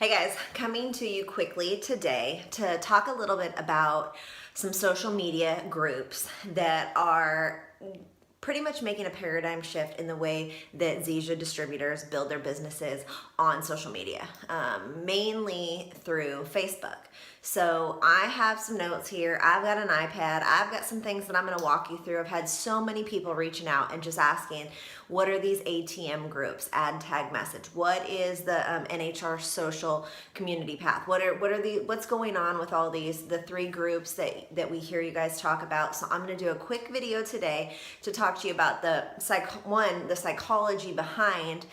Hey guys, coming to you quickly today to talk a little bit about some social media groups that are pretty much making a paradigm shift in the way that Zija distributors build their businesses on social media, mainly through Facebook. So I have some notes here. I've got an iPad. I've got some things that I'm going to walk you through. I've had so many people reaching out and just asking, what are these ATM groups? Add tag message. What is the NHR social community path? What's going on with all the three groups that we hear you guys talk about? So I'm going to do a quick video today to talk to you about the psychology behind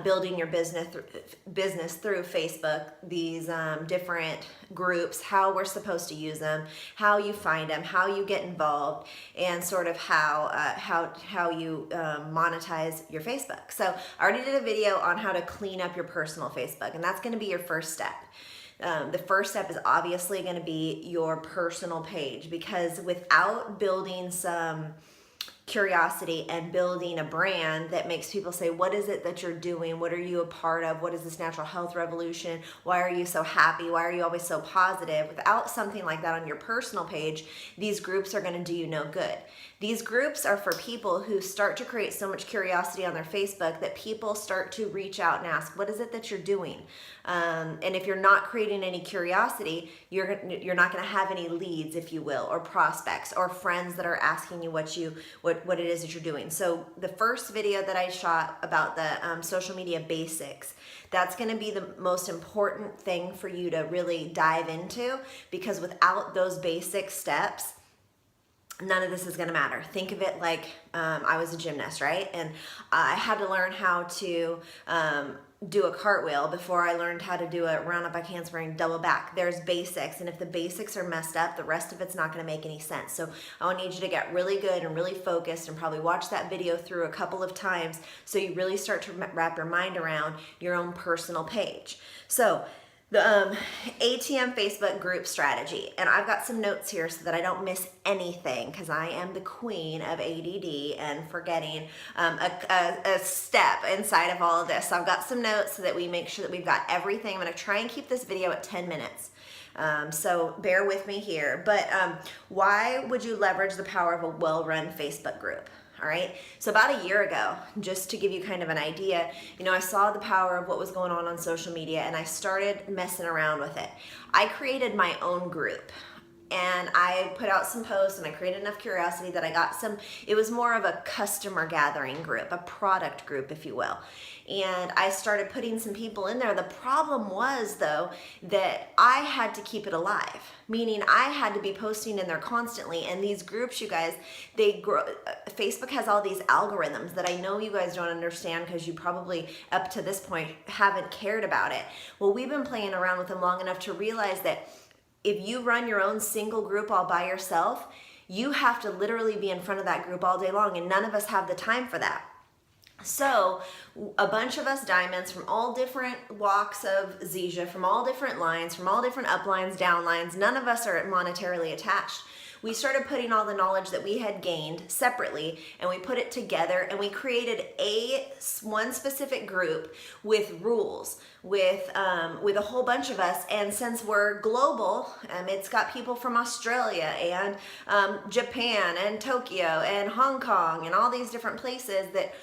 building your business through Facebook. These different groups, how we're supposed to use them, how you find them, how you get involved, and sort of how you monetize your Facebook. So I already did a video on how to clean up your personal Facebook, and that's going to be your first step. The first step is obviously going to be your personal page, because without building some curiosity and building a brand that makes people say, what is it that you're doing? What are you a part of? What is this natural health revolution? Why are you so happy? Why are you always so positive? Without something like that on your personal page, these groups are going to do you no good. These groups are for people who start to create so much curiosity on their Facebook that people start to reach out and ask, what is it that you're doing? And if you're not creating any curiosity, you're not going to have any leads, if you will, or prospects or friends that are asking you what it is that you're doing. So the first video that I shot about the social media basics, that's going to be the most important thing for you to really dive into, because without those basic steps, none of this is going to matter. Think of it like I was a gymnast, right? And I had to learn how to do a cartwheel before I learned how to do a round up by handspring double back. There's basics, and if the basics are messed up, the rest of it's not going to make any sense. So I need you to get really good and really focused, and probably watch that video through a couple of times so you really start to wrap your mind around your own personal page. So the ATM Facebook group strategy, and I've got some notes here so that I don't miss anything, because I am the queen of ADD and forgetting a step inside of all of this. So I've got some notes so that we make sure that we've got everything. I'm going to try and keep this video at 10 minutes. So bear with me here. But why would you leverage the power of a well-run Facebook group? All right. So about a year ago, just to give you kind of an idea, I saw the power of what was going on social media, and I started messing around with it. I created my own group, and I put out some posts, and I created enough curiosity that I got it was more of a customer gathering group, a product group, if you will. And I started putting some people in there. The problem was, though, that I had to keep it alive, meaning I had to be posting in there constantly. And these groups, you guys, they grow. Facebook has all these algorithms that I know you guys don't understand, because you probably up to this point haven't cared about it. Well, we've been playing around with them long enough to realize that if you run your own single group all by yourself, you have to literally be in front of that group all day long, and none of us have the time for that. So a bunch of us diamonds from all different walks of Zija, from all different lines, from all different uplines, downlines, none of us are monetarily attached. We started putting all the knowledge that we had gained separately, and we put it together, and we created one specific group with rules, with a whole bunch of us. And since we're global, it's got people from Australia and Japan and Tokyo and Hong Kong and all these different places that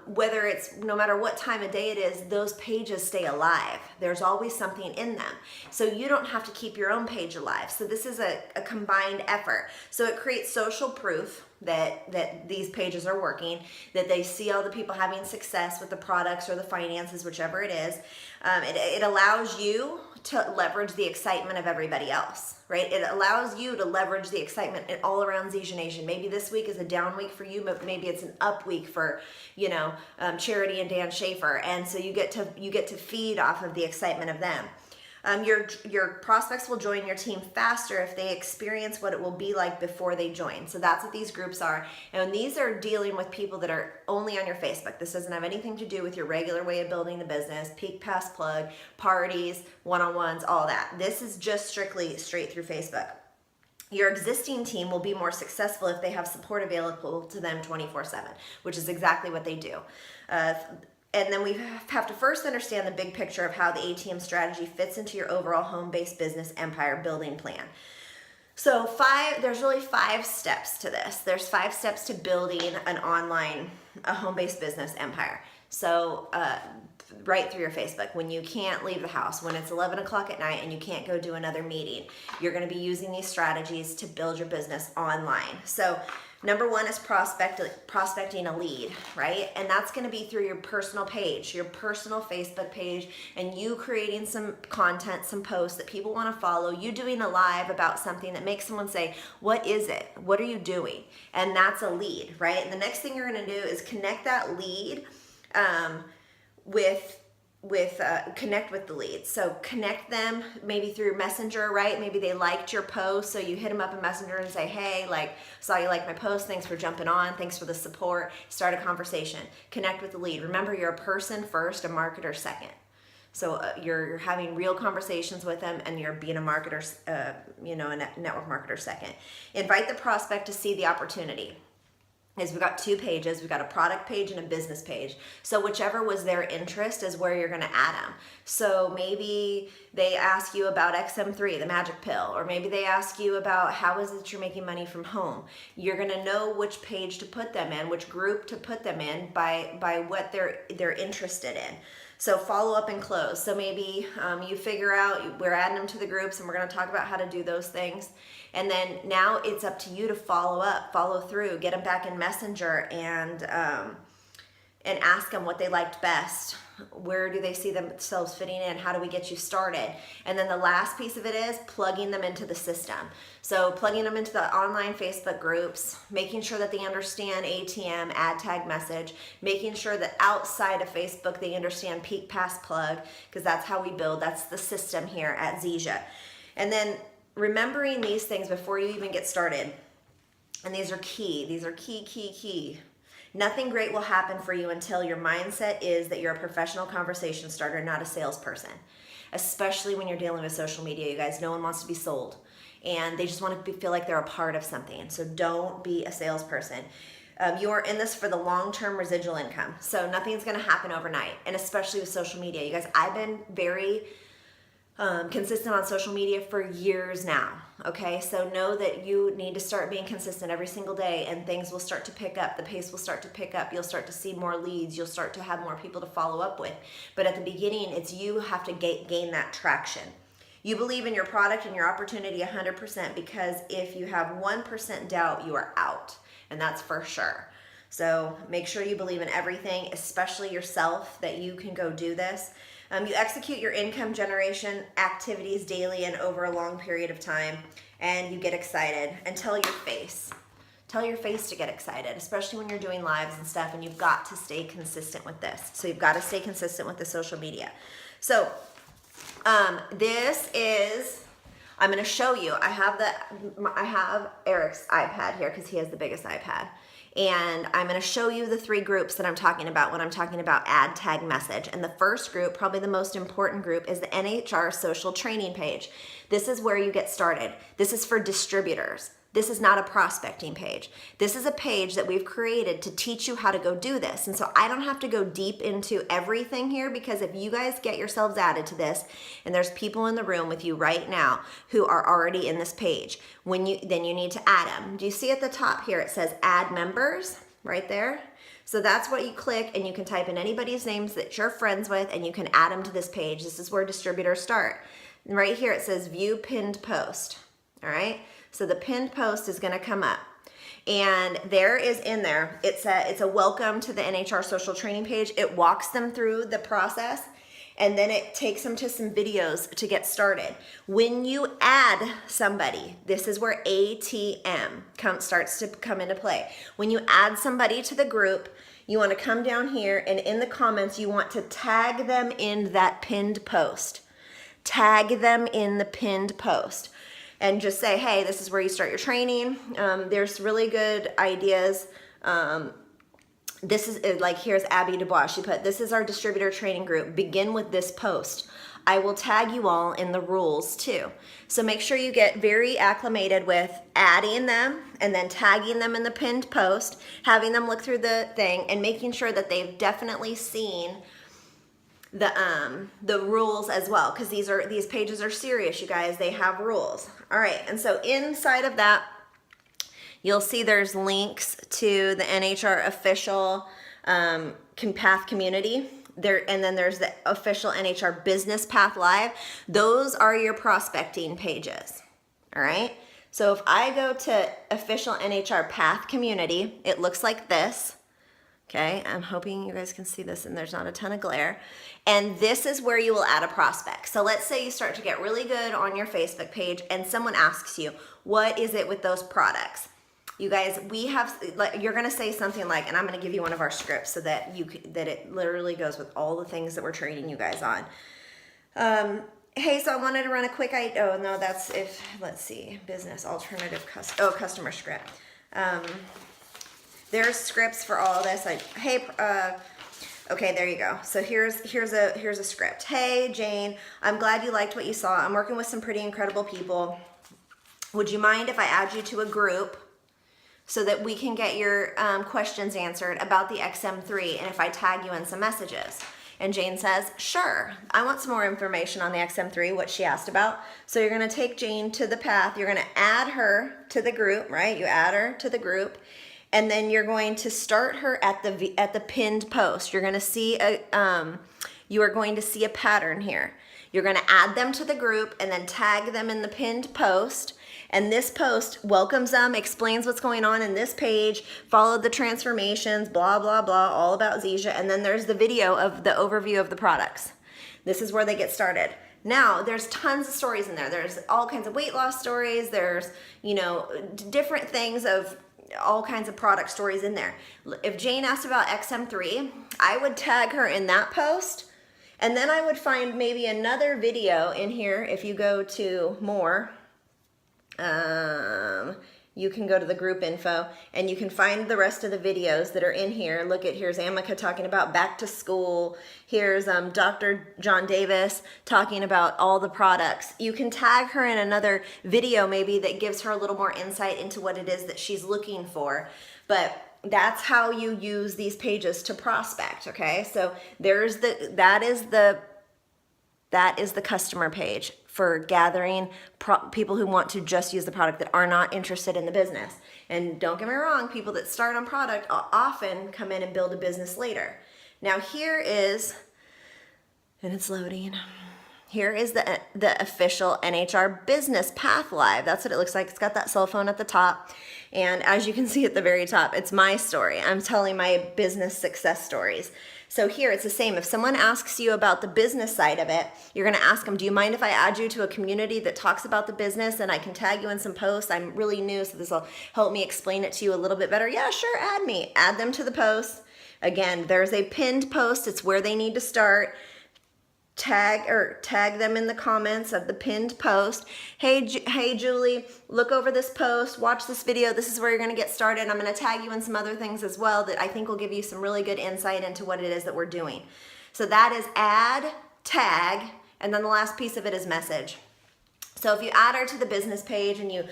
whether it's no matter what time of day it is, those pages stay alive. There's always something in them. So you don't have to keep your own page alive. So this is a combined effort. So it creates social proof that these pages are working, that they see all the people having success with the products or the finances, whichever it is. It allows you to leverage the excitement of everybody else, right? It allows you to leverage the excitement all around Zija Nation. Maybe this week is a down week for you, but maybe it's an up week for, Charity and Dan Schaefer. And so you get to feed off of the excitement of them. Your prospects will join your team faster if they experience what it will be like before they join. So that's what these groups are. And these are dealing with people that are only on your Facebook. This doesn't have anything to do with your regular way of building the business, peak, pass, plug, parties, one-on-ones, all that. This is just strictly straight through Facebook. Your existing team will be more successful if they have support available to them 24/7, which is exactly what they do. And then we have to first understand the big picture of how the ATM strategy fits into your overall home-based business empire building plan. So there's really 5 steps to this. There's 5 steps to building a home-based business empire. So right through your Facebook, when you can't leave the house, when it's 11 o'clock at night and you can't go do another meeting, you're gonna be using these strategies to build your business online. So number 1 is prospecting a lead, right? And that's gonna be through your personal page, your personal Facebook page, and you creating some content, some posts that people wanna follow, you doing a live about something that makes someone say, what is it? What are you doing? And that's a lead, right? And the next thing you're gonna do is connect that lead connect with the leads. So connect them maybe through Messenger, right? Maybe they liked your post, so you hit them up in Messenger and say, hey, like, saw you like my post, thanks for jumping on, thanks for the support. Start a conversation. Connect with the lead. Remember, you're a person first, a marketer second. So you're having real conversations with them, and you're being a marketer, a network marketer second. Invite the prospect to see the opportunity. We've got 2 pages. We've got a product page and a business page. So whichever was their interest is where you're going to add them. So maybe they ask you about XM3, the magic pill, or maybe they ask you about how is it you're making money from home. You're going to know which page to put them in, which group to put them in by what they're interested in. So follow up and close. So maybe you figure out we're adding them to the groups, and we're going to talk about how to do those things. And then now it's up to you to follow up, follow through, get them back in Messenger, and ask them what they liked best. Where do they see themselves fitting in? How do we get you started? And then the last piece of it is plugging them into the system. So plugging them into the online Facebook groups, making sure that they understand ATM, add tag message, making sure that outside of Facebook they understand peak pass plug, because that's how we build. That's the system here at Zija. And then remembering these things before you even get started. And these are key. These are key. Nothing great will happen for you until your mindset is that you're a professional conversation starter, not a salesperson. Especially when you're dealing with social media, you guys. No one wants to be sold, and they just want to feel like they're a part of something. So don't be a salesperson. You are in this for the long-term residual income. So nothing's going to happen overnight, and especially with social media, you guys. I've been very consistent on social media for years now, okay? So know that you need to start being consistent every single day, and things will start to pick up. The pace will start to pick up. You'll start to see more leads. You'll start to have more people to follow up with. But at the beginning, it's you have to gain that traction. You believe in your product and your opportunity 100%, because if you have 1% doubt, you are out, and that's for sure. So make sure you believe in everything, especially yourself, that you can go do this. You execute your income generation activities daily and over a long period of time, and you get excited, and tell your face to get excited, especially when you're doing lives and stuff, and you've got to stay consistent with this. So you've got to stay consistent with the social media. So this is, I'm going to show you, I have Eric's iPad here because he has the biggest iPad. And I'm going to show you the 3 groups that I'm talking about when I'm talking about add tag message. And the first group, probably the most important group, is the NHR social training page. This is where you get started. This is for distributors. This is not a prospecting page. This is a page that we've created to teach you how to go do this. And so I don't have to go deep into everything here, because if you guys get yourselves added to this, and there's people in the room with you right now who are already in this page, then you need to add them. Do you see at the top here, it says add members right there? So that's what you click, and you can type in anybody's names that you're friends with, and you can add them to this page. This is where distributors start. And right here it says view pinned post, all right? So the pinned post is going to come up, and there is in there, it's a welcome to the NHR social training page. It walks them through the process, and then it takes them to some videos to get started. When you add somebody, this is where ATM starts to come into play. When you add somebody to the group, you want to come down here, and in the comments, you want to tag them in that pinned post. Tag them in the pinned post. And just say, hey, this is where you start your training. There's really good ideas. This is like, here's Abby Dubois. She put, this is our distributor training group. Begin with this post. I will tag you all in the rules too. So make sure you get very acclimated with adding them and then tagging them in the pinned post, having them look through the thing and making sure that they've definitely seen the rules as well, because these pages are serious, you guys. They have rules. All right, and so inside of that, you'll see there's links to the NHR official Path community there, and then there's the official NHR Business Path Live. Those are your prospecting pages. All right. So if I go to official NHR Path community, it looks like this. Okay, I'm hoping you guys can see this and there's not a ton of glare. And this is where you will add a prospect. So let's say you start to get really good on your Facebook page and someone asks you, what is it with those products? You guys, we have, like, you're gonna say something like, and I'm gonna give you one of our scripts so that that it literally goes with all the things that we're training you guys on. Hey, so I wanted to run a quick, oh no, that's if, let's see, business alternative, customer script. There's scripts for all this. Okay, there you go. So here's a script. Hey, Jane, I'm glad you liked what you saw. I'm working with some pretty incredible people. Would you mind if I add you to a group so that we can get your questions answered about the XM3 and if I tag you in some messages? And Jane says, sure, I want some more information on the XM3, what she asked about. So you're gonna take Jane to the path, you're gonna add her to the group, right? You add her to the group, and then you're going to start her at the pinned post. You're gonna see you are going to see a pattern here. You're gonna add them to the group and then tag them in the pinned post. And this post welcomes them, explains what's going on in this page, followed the transformations, blah, blah, blah, all about Zesha. And then there's the video of the overview of the products. This is where they get started. Now, there's tons of stories in there. There's all kinds of weight loss stories. There's, different things of all kinds of product stories in there. If Jane asked about XM3, I would tag her in that post. And then I would find maybe another video in here. If you go to more, you can go to the group info and you can find the rest of the videos that are in here. Look at, here's Amika talking about back to school. Here's Dr. John Davis talking about all the products. You can tag her in another video maybe that gives her a little more insight into what it is that she's looking for. But that's how you use these pages to prospect, okay? So that is the customer page for gathering people who want to just use the product that are not interested in the business. And don't get me wrong, people that start on product often come in and build a business later. Now here is, and it's loading, here is the official NHR Business Path Live. That's what it looks like. It's got that cell phone at the top. And as you can see at the very top, it's my story. I'm telling my business success stories. So here it's the same. If someone asks you about the business side of it, you're gonna ask them, do you mind if I add you to a community that talks about the business and I can tag you in some posts? I'm really new, so this will help me explain it to you a little bit better. Yeah, sure, add me. Add them to the post. Again, there's a pinned post. It's where they need to start. Tag them in the comments of the pinned post. Hey, Julie, look over this post, watch this video. This is where you're gonna get started. I'm gonna tag you in some other things as well that I think will give you some really good insight into what it is that we're doing. So that is add, tag, and then the last piece of it is message. So if you add her to the business page and you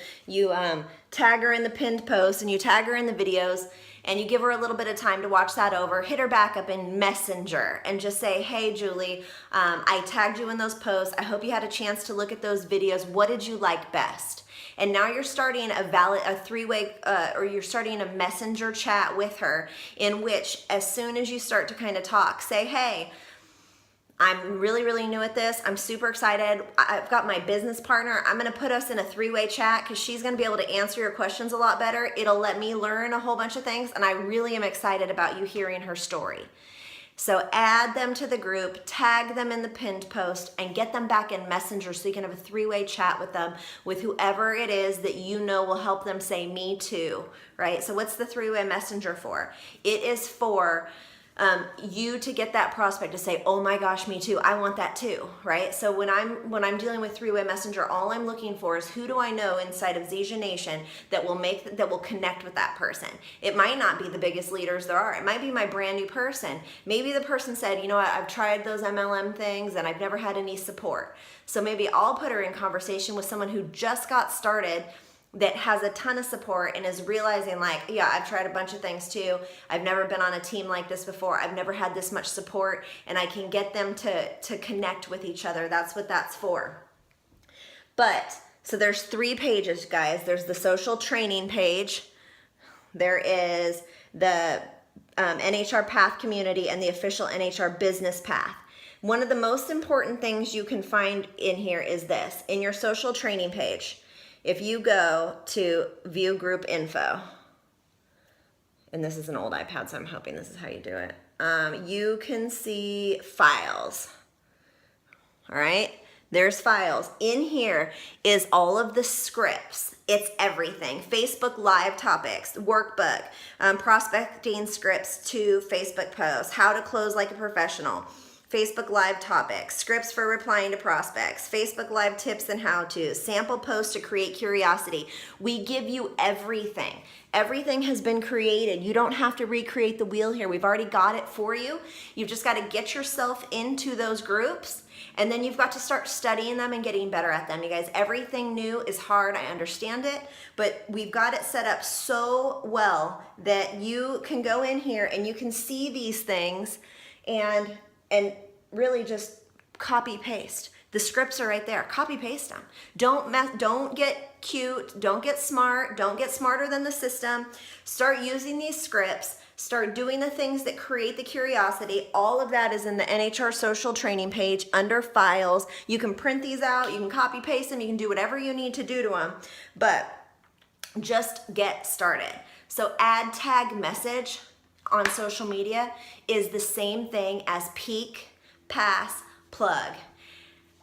tag her in the pinned post and you tag her in the videos, and you give her a little bit of time to watch that over, hit her back up in Messenger and just say, hey, Julie, I tagged you in those posts. I hope you had a chance to look at those videos. What did you like best? And now you're starting a three-way, or you're starting a messenger chat with her in which as soon as you start to kind of talk, say, hey, I'm really, really new at this. I'm super excited. I've got my business partner. I'm gonna put us in a three-way chat because she's gonna be able to answer your questions a lot better. It'll let me learn a whole bunch of things, and I really am excited about you hearing her story. So add them to the group, tag them in the pinned post, and get them back in Messenger so you can have a three-way chat with them, with whoever it is that you know will help them say me too, right? So what's the three-way messenger for? It is for you to get that prospect to say, oh my gosh, me too, I want that too, right? So when I'm dealing with three-way messenger, all I'm looking for is who do I know inside of Zesha Nation that will connect with that person. It might not be the biggest leaders there are. It might be my brand new person. Maybe the person said, you know what, I've tried those MLM things and I've never had any support. So maybe I'll put her in conversation with someone who just got started that has a ton of support and is realizing like, yeah, I've tried a bunch of things too. I've never been on a team like this before. I've never had this much support, and I can get them to connect with each other. That's what that's for. But, so there's 3 pages, guys. There's the social training page. There is the NHR Path community and the official NHR business path. One of the most important things you can find in here is this. In your social training page, if you go to view group info, and this is an old iPad, so I'm hoping this is how you do it. You can see files. All right, there's files. In here is all of the scripts. It's everything. Facebook Live topics, workbook, prospecting scripts to Facebook posts, how to close like a professional, Facebook Live topics, scripts for replying to prospects, Facebook Live tips and how-tos, sample posts to create curiosity. We give you everything. Everything has been created. You don't have to recreate the wheel here. We've already got it for you. You've just got to get yourself into those groups, and then you've got to start studying them and getting better at them. You guys, everything new is hard. I understand it, but we've got it set up so well that you can go in here and you can see these things and really just copy paste. The scripts are right there. Copy paste them. Don't get cute. Don't get smart. Don't get smarter than the system. Start using these scripts. Start doing the things that create the curiosity. All of that is in the NHR social training page under files. You can print these out. You can copy paste them. You can do whatever you need to do to them, but just get started. So add tag message on social media is the same thing as peak, pass, plug.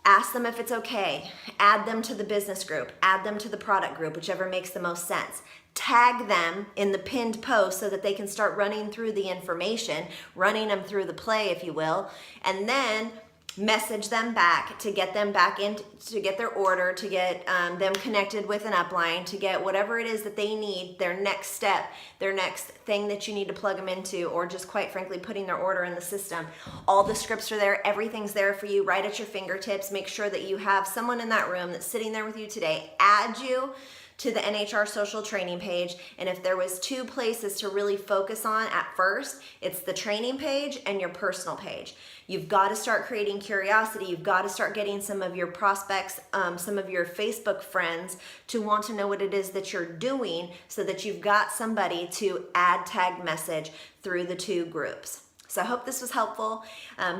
Ask them if it's okay. Add them to the business group. Add them to the product group, whichever makes the most sense. Tag them in the pinned post so that they can start running through the information, running them through the play, if you will, and then message them back to get them back in, to get their order, to get them connected with an upline, to get whatever it is that they need, their next step, their next thing that you need to plug them into, or just quite frankly putting their order in the system. All the scripts are there. Everything's there for you right at your fingertips. Make sure that you have someone in that room that's sitting there with you today. Add you to the NHR social training page. And if there was 2 places to really focus on at first, it's the training page and your personal page. You've got to start creating curiosity. You've got to start getting some of your prospects, some of your Facebook friends to want to know what it is that you're doing so that you've got somebody to add tag message through the 2 groups. So I hope this was helpful.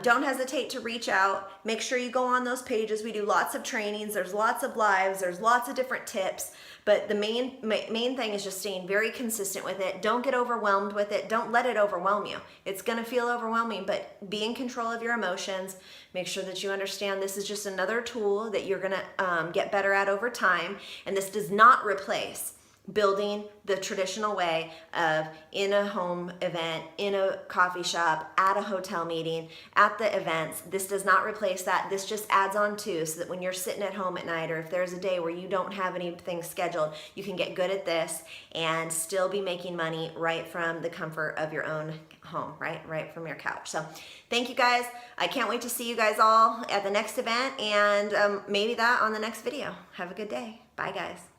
Don't hesitate to reach out. Make sure you go on those pages. We do lots of trainings. There's lots of lives. There's lots of different tips. But the main thing is just staying very consistent with it. Don't get overwhelmed with it. Don't let it overwhelm you. It's going to feel overwhelming, but be in control of your emotions. Make sure that you understand this is just another tool that you're going to get better at over time. And this does not replace building the traditional way of in a home event, in a coffee shop, at a hotel meeting, at the events. This does not replace that. This just adds on to, so that when you're sitting at home at night, or if there's a day where you don't have anything scheduled, you can get good at this and still be making money right from the comfort of your own home, right from your couch. So thank you guys. I can't wait to see you guys all at the next event, and maybe that on the next video. Have a good day. Bye guys.